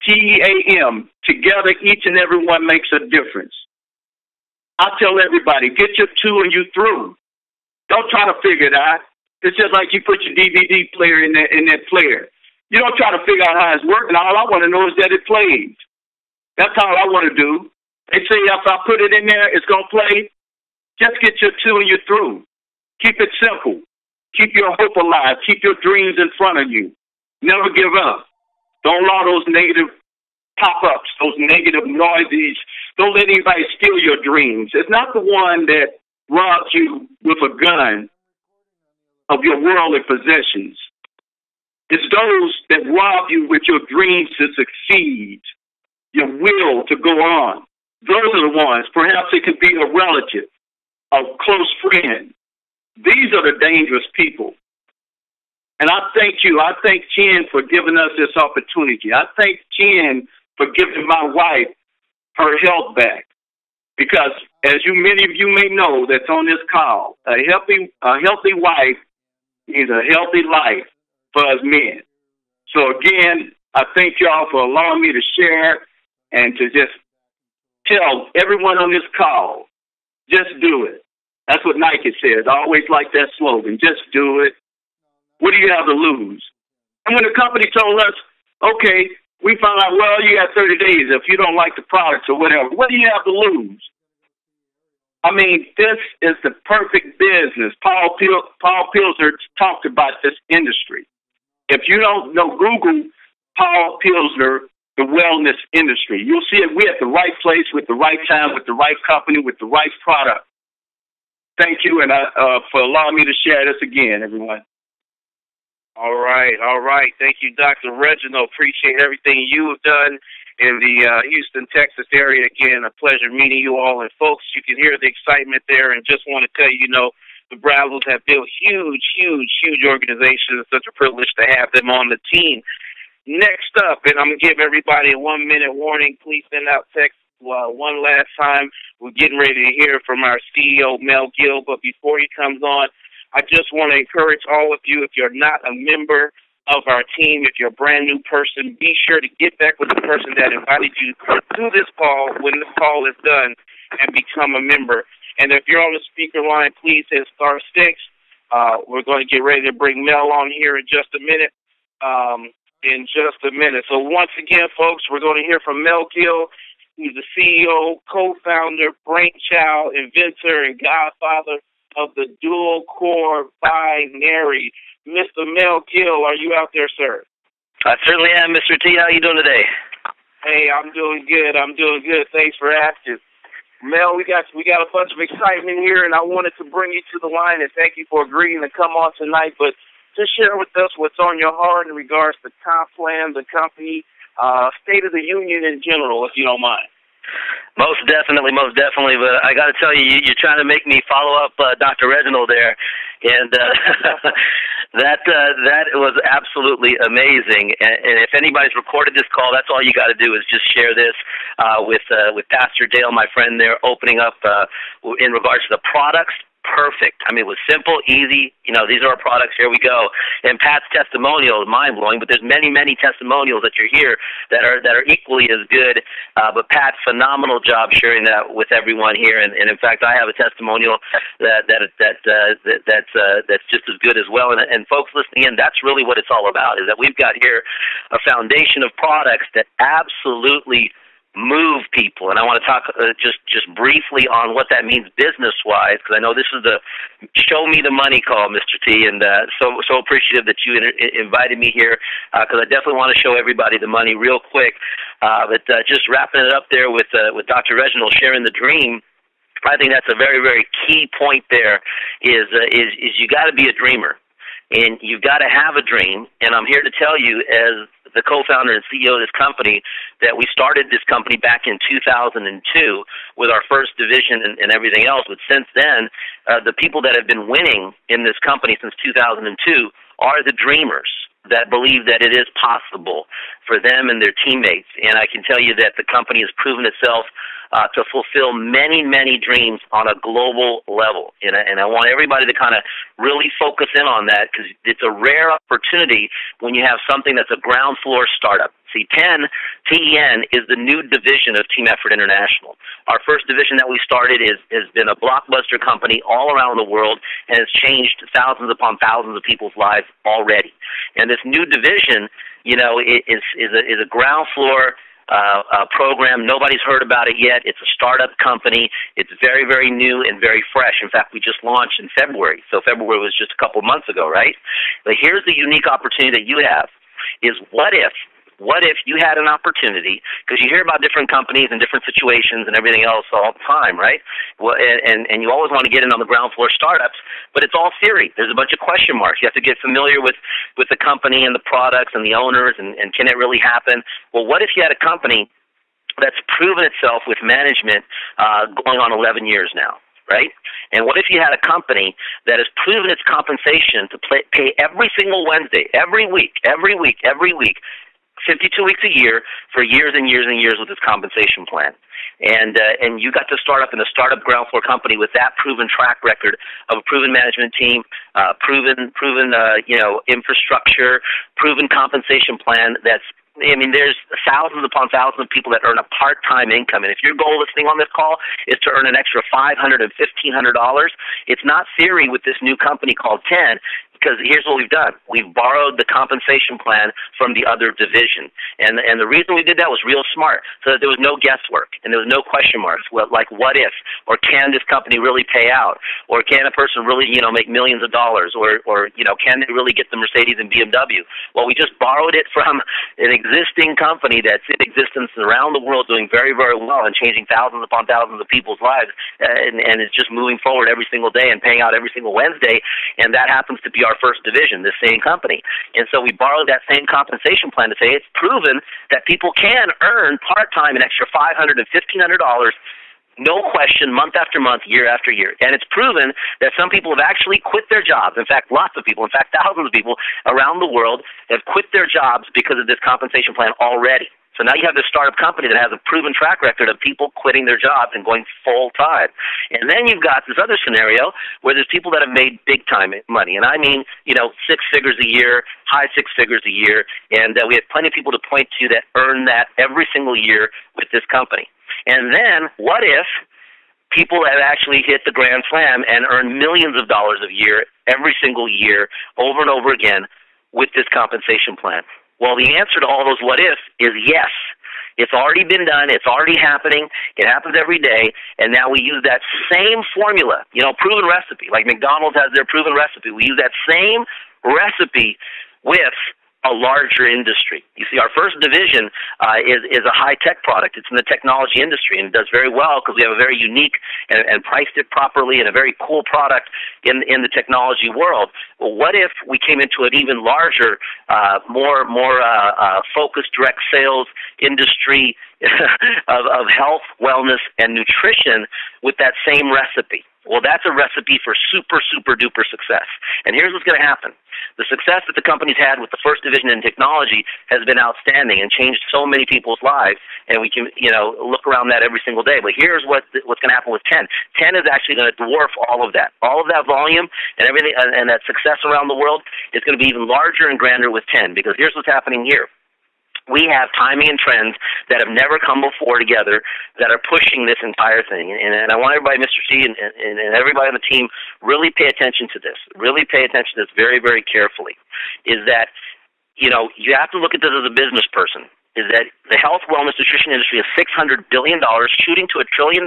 TEAM. Together, each and every one makes a difference. I tell everybody, get your 2 and you through. Don't try to figure it out. It's just like you put your DVD player in that player. You don't try to figure out how it's working. All I want to know is that it plays. That's all I want to do. They say if I put it in there, it's going to play. Just get your 2 and you're through. Keep it simple. Keep your hope alive. Keep your dreams in front of you. Never give up. Don't allow those negative pop-ups, those negative noises. Don't let anybody steal your dreams. It's not the one that robs you with a gun of your worldly possessions. It's those that rob you with your dreams to succeed, your will to go on. Those are the ones. Perhaps it could be a relative, a close friend. These are the dangerous people. And I thank you. I thank Chen for giving us this opportunity. I thank Chen for giving my wife her health back. Because as many of you may know that's on this call, a healthy wife is a healthy life for us men. So again, I thank y'all for allowing me to share and to just tell everyone on this call, just do it. That's what Nike says. I always like that slogan, just do it. What do you have to lose? And when the company told us, okay, we found out, well, you got 30 days if you don't like the products or whatever. What do you have to lose? I mean, this is the perfect business. Paul Pilsner talked about this industry. If you don't know, Google Paul Pilsner, the wellness industry. You'll see it. We're at the right place with the right time, with the right company, with the right product. Thank you, and for allowing me to share this again, everyone. All right. Thank you, Dr. Reginald. Appreciate everything you have done in the Houston, Texas area. Again, a pleasure meeting you all. And, folks, you can hear the excitement there. And just want to tell you, The Brazos have built huge, huge, huge organizations. It's such a privilege to have them on the team. Next up, and I'm going to give everybody a 1-minute warning. Please send out text one last time. We're getting ready to hear from our CEO, Mel Gill. But before he comes on, I just want to encourage all of you, if you're not a member of our team, if you're a brand new person, be sure to get back with the person that invited you to this call when the call is done and become a member. And if you're on the speaker line, please hit *6. We're going to get ready to bring Mel on here in just a minute. So once again, folks, we're going to hear from Mel Gill. He's the CEO, co-founder, brainchild, inventor, and godfather of the dual-core binary. Mr. Mel Gill, are you out there, sir? I certainly am, Mr. T. How are you doing today? Hey, I'm doing good. Thanks for asking. Mel, we got a bunch of excitement here, and I wanted to bring you to the line, and thank you for agreeing to come on tonight. But just share with us what's on your heart in regards to Comp Plan, the company, State of the Union in general, if you don't mind. Most definitely. But I got to tell you, you're trying to make me follow up Dr. Reginald there, and that was absolutely amazing. And if anybody's recorded this call, that's all you got to do is just share this with Pastor Dale, my friend there, opening up in regards to the products. Perfect. I mean, it was simple, easy. These are our products. Here we go. And Pat's testimonial is mind-blowing, but there's many, many testimonials that you're here that are equally as good. But Pat, phenomenal job sharing that with everyone here. And in fact, I have a testimonial that's just as good as well. And folks listening in, that's really what it's all about, is that we've got here a foundation of products that absolutely move people. And I want to talk just briefly on what that means business-wise, because I know this is the show me the money call, Mr. T, and so appreciative that you invited me here, because I definitely want to show everybody the money real quick. But just wrapping it up there with Dr. Reginald sharing the dream, I think that's a very, very key point there is you got to be a dreamer. And you've got to have a dream, and I'm here to tell you, as the co-founder and CEO of this company, that we started this company back in 2002 with our first division and everything else. But since then, the people that have been winning in this company since 2002 are the dreamers that believe that it is possible for them and their teammates. And I can tell you that the company has proven itself to fulfill many, many dreams on a global level. And I want everybody to kind of really focus in on that, because it's a rare opportunity when you have something that's a ground floor startup. See, TEN is the new division of Team Effort International. Our first division that we started has been a blockbuster company all around the world and has changed thousands upon thousands of people's lives already. And this new division, is a ground floor program. Nobody's heard about it yet. It's a startup company. It's very, very new and very fresh. In fact, we just launched in February. So February was just a couple months ago, right? But here's the unique opportunity that you have is what if you had an opportunity, because you hear about different companies and different situations and everything else all the time, right? Well, and you always want to get in on the ground floor startups, but it's all theory. There's a bunch of question marks. You have to get familiar with the company and the products and the owners, and can it really happen? Well, what if you had a company that's proven itself with management going on 11 years now? Right? And what if you had a company that has proven its compensation to pay every single Wednesday, every week, 52 weeks a year for years and years and years with this compensation plan? And you got to start up in a startup ground floor company with that proven track record of a proven management team, proven infrastructure, proven compensation plan there's thousands upon thousands of people that earn a part-time income. And if your goal listening on this call is to earn an extra $500 and $1,500, it's not theory with this new company called TEN. Because here's what we've done. We've borrowed the compensation plan from the other division. And the reason we did that was real smart, so that there was no guesswork and there was no question marks. Well, like, what if? Or can this company really pay out? Or can a person really, make millions of dollars? Or can they really get the Mercedes and BMW? Well, we just borrowed it from an existing company that's in existence around the world, doing very, very well and changing thousands upon thousands of people's lives, and it's just moving forward every single day and paying out every single Wednesday. And that happens to be our first division, this same company. And so we borrowed that same compensation plan to say it's proven that people can earn part-time an extra $500 and $1,500 no question, month after month, year after year. And it's proven that some people have actually quit their jobs. In fact, lots of people, in fact, thousands of people around the world have quit their jobs because of this compensation plan already. So now you have this startup company that has a proven track record of people quitting their jobs and going full-time. And then you've got this other scenario where there's people that have made big-time money. And I mean, 6 figures a year, high 6 figures a year. And we have plenty of people to point to that earn that every single year with this company. And then what if people have actually hit the grand slam and earn millions of dollars a year every single year over and over again with this compensation plan? Well, the answer to all those what ifs is yes. It's already been done. It's already happening. It happens every day. And now we use that same formula, proven recipe, like McDonald's has their proven recipe. We use that same recipe with a larger industry. You see, our first division is a high-tech product. It's in the technology industry, and it does very well because we have a very unique and priced it properly and a very cool product in the technology world. Well, what if we came into an even larger, more focused direct sales industry of health, wellness, and nutrition with that same recipe? Well, that's a recipe for super, super duper success. And here's what's going to happen. The success that the company's had with the first division in technology has been outstanding and changed so many people's lives, and we can, look around that every single day. But here's what's going to happen with 10. 10 is actually going to dwarf all of that. All of that volume and everything and that success around the world is going to be even larger and grander with 10, because here's what's happening here. We have timing and trends that have never come before together that are pushing this entire thing. And I want everybody, Mr. T, and everybody on the team, really pay attention to this. Really pay attention to this very, very carefully. Is that, you have to look at this as a business person. Is that the health, wellness, nutrition industry is $600 billion, shooting to $1 trillion.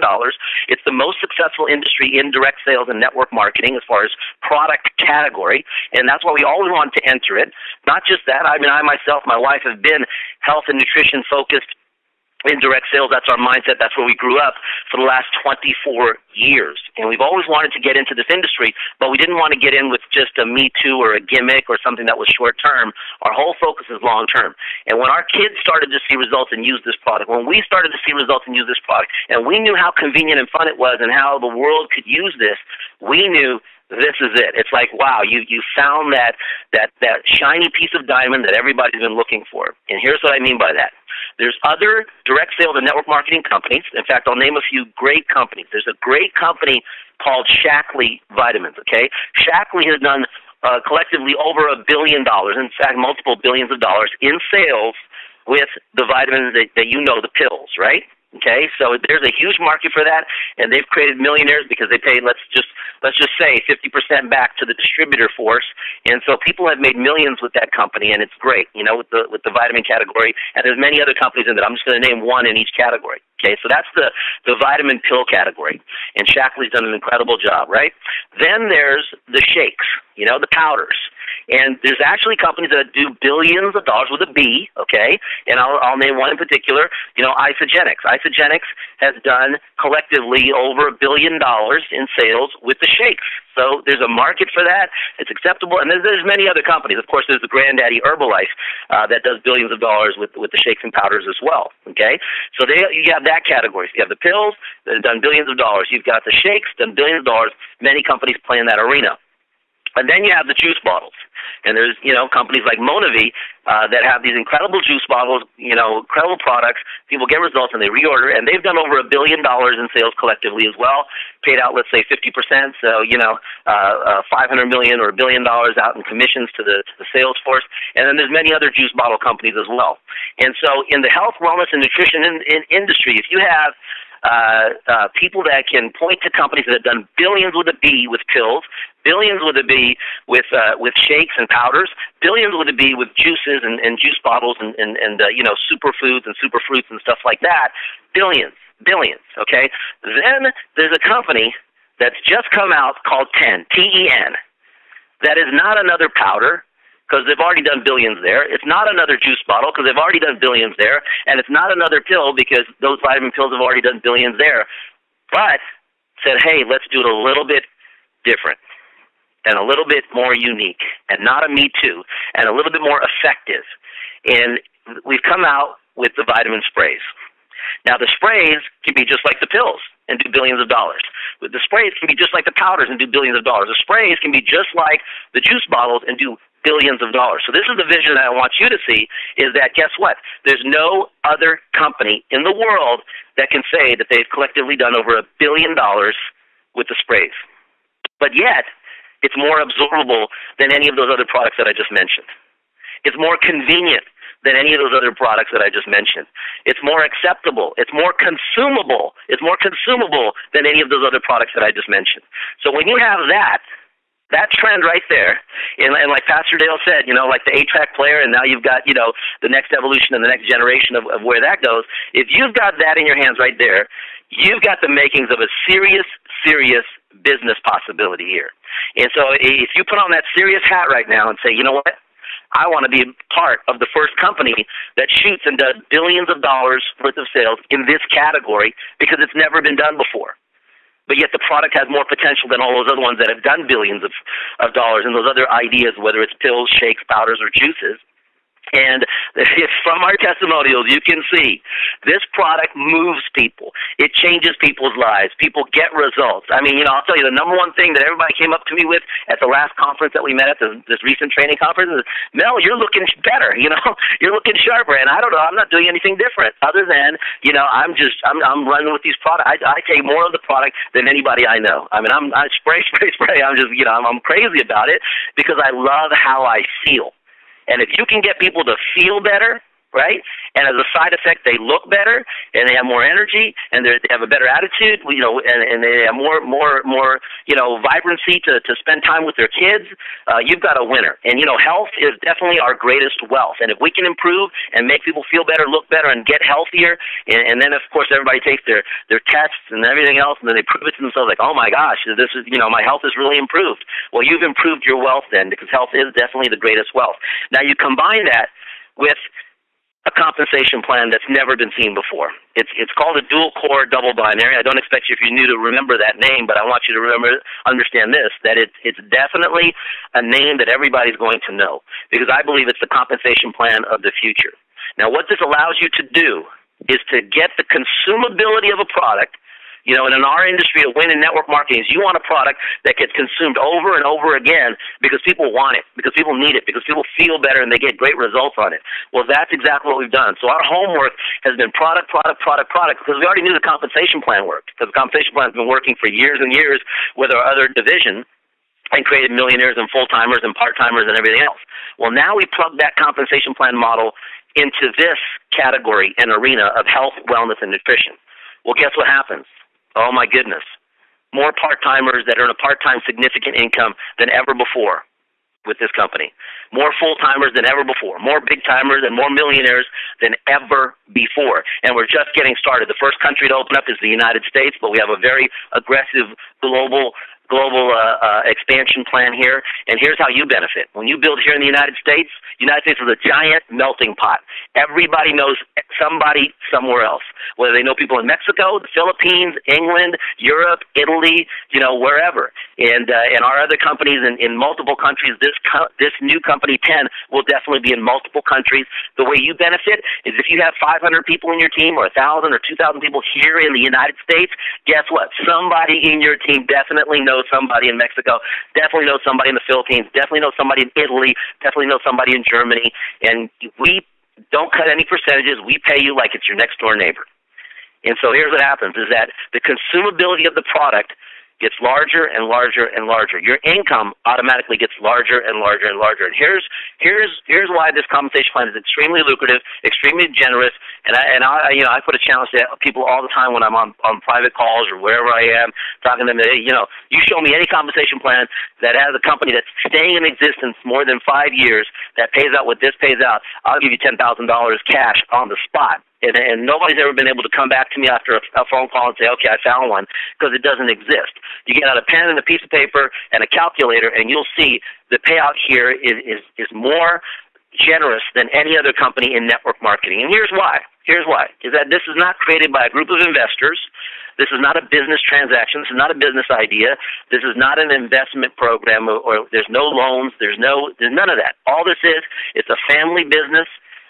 It's the most successful industry in direct sales and network marketing as far as product category, and that's why we always want to enter it. Not just that, I myself, my wife, have been health and nutrition focused in direct sales. That's our mindset. That's where we grew up for the last 24 years. And we've always wanted to get into this industry, but we didn't want to get in with just a me too or a gimmick or something that was short term. Our whole focus is long term. And when our kids started to see results and use this product, when we started to see results and use this product, and we knew how convenient and fun it was and how the world could use this, we knew this is it. It's like, wow, you found that shiny piece of diamond that everybody's been looking for. And here's what I mean by that. There's other direct sales and network marketing companies. In fact, I'll name a few great companies. There's a great company called Shaklee Vitamins, okay? Shaklee has done collectively over $1 billion, in fact, multiple billions of dollars in sales with the vitamins that the pills, right? Okay, so there's a huge market for that, and they've created millionaires because they pay, let's just say, 50% back to the distributor force, and so people have made millions with that company, and it's great, with the vitamin category, and there's many other companies in that. I'm just going to name one in each category. Okay, so that's the vitamin pill category, and Shaklee's done an incredible job, right? Then there's the shakes, the powders. And there's actually companies that do billions of dollars with a B, okay? And I'll name one in particular, Isogenics. Isogenics has done collectively over $1 billion in sales with the shakes. So there's a market for that. It's acceptable. And there's many other companies. Of course, there's the granddaddy Herbalife that does billions of dollars with the shakes and powders as well, okay? So you have that category. So you have the pills that have done billions of dollars. You've got the shakes, done billions of dollars. Many companies play in that arena. And then you have the juice bottles. And there's, companies like Monavi that have these incredible juice bottles, incredible products. People get results and they reorder, and they've done over $1 billion in sales collectively as well. Paid out, let's say, 50%, so $500 million or $1 billion out in commissions to the sales force. And then there's many other juice bottle companies as well. And so in the health, wellness, and nutrition industry, if you have people that can point to companies that have done billions with a B with pills, billions with a B with shakes and powders, billions with a B with juices and juice bottles and superfoods and superfruits and stuff like that, billions, okay? Then there's a company that's just come out called 10, T-E-N, that is not another powder, because they've already done billions there. It's not another juice bottle because they've already done billions there. And it's not another pill because those vitamin pills have already done billions there. But said, hey, let's do it a little bit different and a little bit more unique and not a me too and a little bit more effective. And we've come out with the vitamin sprays. Now, the sprays can be just like the pills. and do billions of dollars. The sprays can be just like the powders and do billions of dollars. The sprays can be just like the juice bottles and do billions of dollars. So this is the vision that I want you to see, is that, guess what? There's no other company in the world that can say that they've collectively done over $1 billion with the sprays. But yet, it's more absorbable than any of those other products that I just mentioned. It's more convenient than any of those other products that I just mentioned. It's more acceptable. It's more consumable. It's more consumable than any of those other products that I just mentioned. So when you have that trend right there, and like Pastor Dale said, like the 8-track player, and now you've got, the next evolution and the next generation of where that goes. If you've got that in your hands right there, you've got the makings of a serious business possibility here. And so if you put on that serious hat right now and say, you know what, I want to be part of the first company that shoots and does billions of dollars worth of sales in this category, because it's never been done before. But yet the product has more potential than all those other ones that have done billions of dollars, and those other ideas, whether it's pills, shakes, powders, or juices. And from our testimonials, you can see this product moves people. It changes people's lives. People get results. I mean, I'll tell you, the number one thing that everybody came up to me with at the last conference that we met at, this recent training conference, is, Mel, you're looking better. You're looking sharper. And I don't know, I'm not doing anything different other than, I'm running with these products. I take more of the product than anybody I know. I mean, I spray. I'm just, I'm crazy about it because I love how I feel. And if you can get people to feel better, right, and as a side effect they look better and they have more energy and they have a better attitude, and they have more vibrancy to spend time with their kids, you've got a winner. And, health is definitely our greatest wealth. And if we can improve and make people feel better, look better, and get healthier, and then, of course, everybody takes their tests and everything else, and then they prove it to themselves like, oh, my gosh, this is, my health is really improved. Well, you've improved your wealth then, because health is definitely the greatest wealth. Now, you combine that with a compensation plan that's never been seen before. It's called a dual core double binary. I don't expect you, if you're new, to remember that name, but I want you to understand this, that it's definitely a name that everybody's going to know, because I believe it's the compensation plan of the future. Now, what this allows you to do is to get the consumability of a product. And in our industry, a win in network marketing is you want a product that gets consumed over and over again because people want it, because people need it, because people feel better and they get great results on it. Well, that's exactly what we've done. So our homework has been product, because we already knew the compensation plan worked, because the compensation plan has been working for years and years with our other division and created millionaires and full-timers and part-timers and everything else. Well, now we plug that compensation plan model into this category and arena of health, wellness, and nutrition. Well, guess what happens? Oh, my goodness. More part-timers that earn a part-time significant income than ever before with this company. More full-timers than ever before. More big-timers and more millionaires than ever before. And we're just getting started. The first country to open up is the United States, but we have a very aggressive global expansion plan here. And here's how you benefit. When you build here in the United States is a giant melting pot. Everybody knows somebody somewhere else, whether they know people in Mexico, the Philippines, England, Europe, Italy, wherever. And our other companies in multiple countries, this new company 10 will definitely be in multiple countries. The way you benefit is if you have 500 people in your team, or 1,000 or 2,000 people here in the United States, guess what? Somebody in your team definitely knows somebody in Mexico, definitely knows somebody in the Philippines, definitely knows somebody in Italy, definitely knows somebody in Germany. And we don't cut any percentages. We pay you like it's your next door neighbor. And so here's what happens, is that the consumability of the product gets larger and larger and larger. Your income automatically gets larger and larger and larger. And here's why this compensation plan is extremely lucrative, extremely generous. And I put a challenge to people all the time when I'm on private calls or wherever I am, talking to them. Hey, you show me any compensation plan that has a company that's staying in existence more than 5 years that pays out what this pays out, I'll give you $10,000 cash on the spot. And nobody's ever been able to come back to me after a phone call and say, okay, I found one, because it doesn't exist. You get out a pen and a piece of paper and a calculator, and you'll see the payout here is more generous than any other company in network marketing. And here's why. Is that this is not created by a group of investors. This is not a business transaction. This is not a business idea. This is not an investment program, or there's no loans. There's none of that. All this is, it's a family business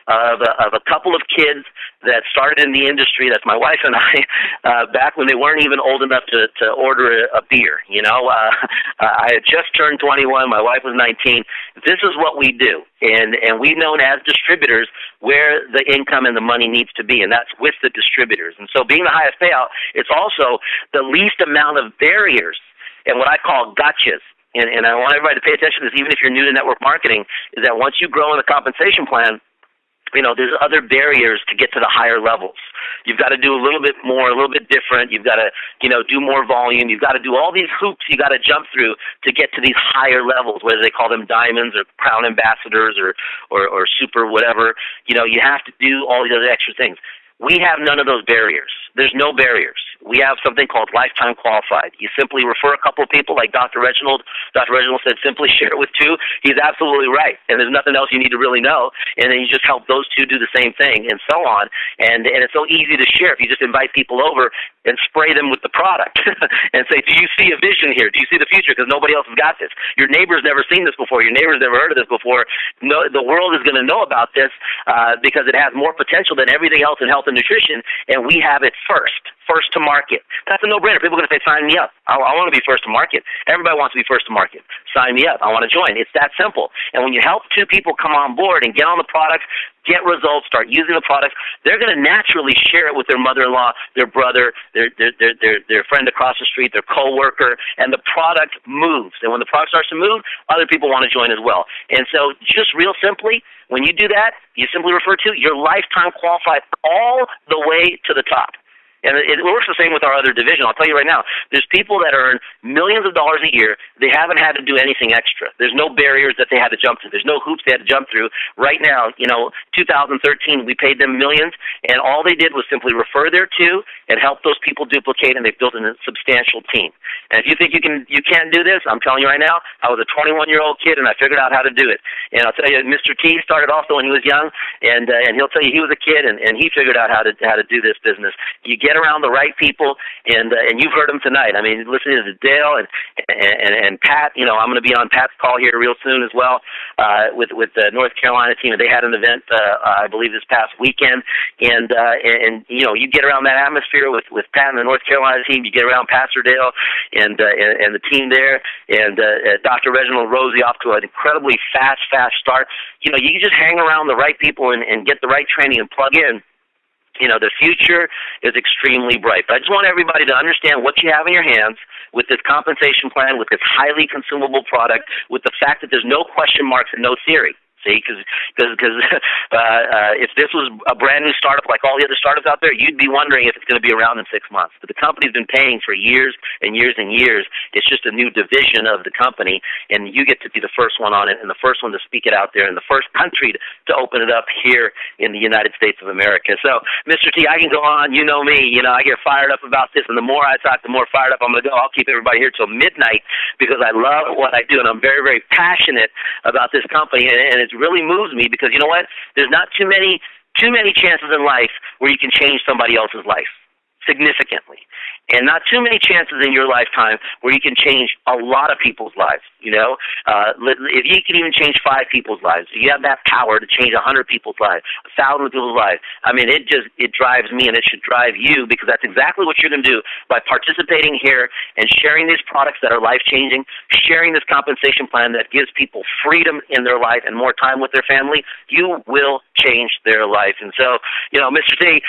of a couple of kids that started in the industry. That's my wife and I, back when they weren't even old enough to order a beer. I had just turned 21. My wife was 19. This is what we do, and we've known as distributors where the income and the money needs to be, and that's with the distributors. And so being the highest payout, it's also the least amount of barriers and what I call gotchas. And I want everybody to pay attention to this, even if you're new to network marketing, is that once you grow in the compensation plan, there's other barriers to get to the higher levels. You've got to do a little bit more, a little bit different. You've got to, do more volume. You've got to do all these hoops you got to jump through to get to these higher levels, whether they call them diamonds or crown ambassadors or super whatever. You have to do all these other extra things. We have none of those barriers. There's no barriers. We have something called lifetime qualified. You simply refer a couple of people like Dr. Reginald. Dr. Reginald said simply share it with two. He's absolutely right. And there's nothing else you need to really know. And then you just help those two do the same thing and so on. And it's so easy to share if you just invite people over and spray them with the product and say, do you see a vision here? Do you see the future? Because nobody else has got this. Your neighbor's never seen this before. Your neighbor's never heard of this before. No, the world is going to know about this because it has more potential than everything else in health and nutrition, and we have it first to market. That's a no-brainer. People are going to say, sign me up. I want to be first to market. Everybody wants to be first to market. Sign me up. I want to join. It's that simple. And when you help two people come on board and get on the product, get results, start using the product, they're going to naturally share it with their mother-in-law, their brother, their friend across the street, their coworker, and the product moves. And when the product starts to move, other people want to join as well. And so just real simply, when you do that, you simply refer to your lifetime qualified all the way to the top. And it works the same with our other division. I'll tell you right now, there's people that earn millions of dollars a year. They haven't had to do anything extra. There's no barriers that they had to jump through. There's no hoops they had to jump through. Right now, 2013, we paid them millions, and all they did was simply refer their two and help those people duplicate, and they've built a substantial team. And if you think you can't do this, I'm telling you right now, I was a 21-year-old kid, and I figured out how to do it. And I'll tell you, Mr. T started also when he was young, and he'll tell you he was a kid, and he figured out how to do this business. You get around the right people, and you've heard them tonight. I mean, listening to Dale and Pat. I'm going to be on Pat's call here real soon as well with the North Carolina team. They had an event, I believe, this past weekend, and you get around that atmosphere with Pat and the North Carolina team. You get around Pastor Dale and the team there, and Dr. Reginald Rosie off to an incredibly fast start. You can just hang around the right people and get the right training and plug in. The future is extremely bright. But I just want everybody to understand what you have in your hands with this compensation plan, with this highly consumable product, with the fact that there's no question marks and no theory. See, because if this was a brand new startup like all the other startups out there, you'd be wondering if it's going to be around in 6 months. But the company's been paying for years and years and years. It's just a new division of the company, and you get to be the first one on it and the first one to speak it out there and the first country to open it up here in the United States of America. So, Mr. T, I can go on. You know me. I get fired up about this, and the more I talk, the more fired up I'm going to go. I'll keep everybody here till midnight because I love what I do, and I'm very, very passionate about this company, and it's really moves me because you know what? There's not too many chances in life where you can change somebody else's life significantly. And not too many chances in your lifetime where you can change a lot of people's lives, If you can even change 5 people's lives, you have that power to change 100 people's lives, 1,000 people's lives. I mean, it drives me, and it should drive you because that's exactly what you're going to do by participating here and sharing these products that are life-changing, sharing this compensation plan that gives people freedom in their life and more time with their family. You will change their life. And so, Mr. T,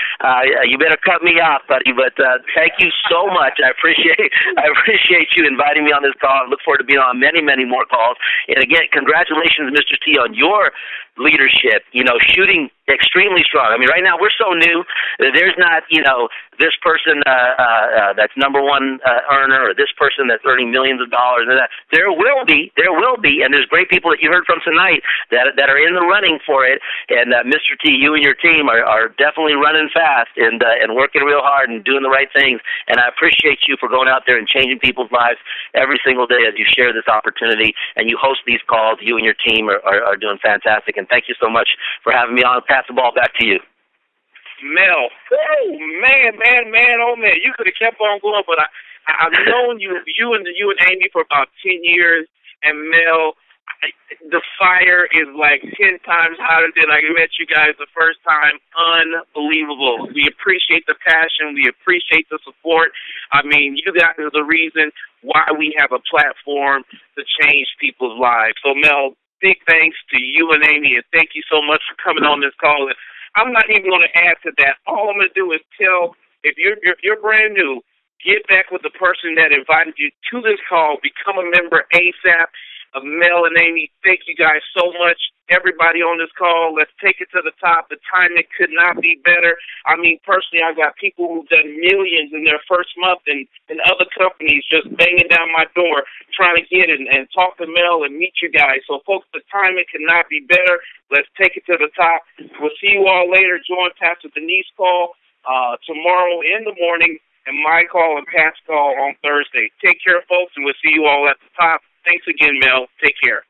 you better cut me off, buddy, but thank you so much. I appreciate you inviting me on this call. I look forward to being on many, many more calls. And again, congratulations, Mr. T, on your leadership, shooting extremely strong. I mean, right now we're so new. There's not, this person that's number one earner or this person that's earning millions of dollars. And there will be, and there's great people that you heard from tonight that are in the running for it. And Mr. T, you and your team are definitely running fast and working real hard and doing the right things. And I appreciate you for going out there and changing people's lives every single day as you share this opportunity and you host these calls. You and your team are doing fantastic. And thank you so much for having me on. Pass the ball back to you. Mel, oh man, oh man, you could have kept on going, but I've known you and Amy for about 10 years, and Mel, the fire is like 10 times hotter than I met you guys the first time. Unbelievable. We appreciate the passion. We appreciate the support. I mean, you guys are the reason why we have a platform to change people's lives. So, Mel, big thanks to you and Amy, and thank you so much for coming on this call. And I'm not even going to add to that. All I'm going to do is tell, if you're brand new, get back with the person that invited you to this call. Become a member ASAP. Mel and Amy, thank you guys so much. Everybody on this call, let's take it to the top. The timing could not be better. I mean, personally, I've got people who've done millions in their first month and other companies just banging down my door trying to get it and talk to Mel and meet you guys. So, folks, the timing could not be better. Let's take it to the top. We'll see you all later. Join Pastor Denise call tomorrow in the morning and my call and Pat's call on Thursday. Take care, folks, and we'll see you all at the top. Thanks again, Mel. Take care.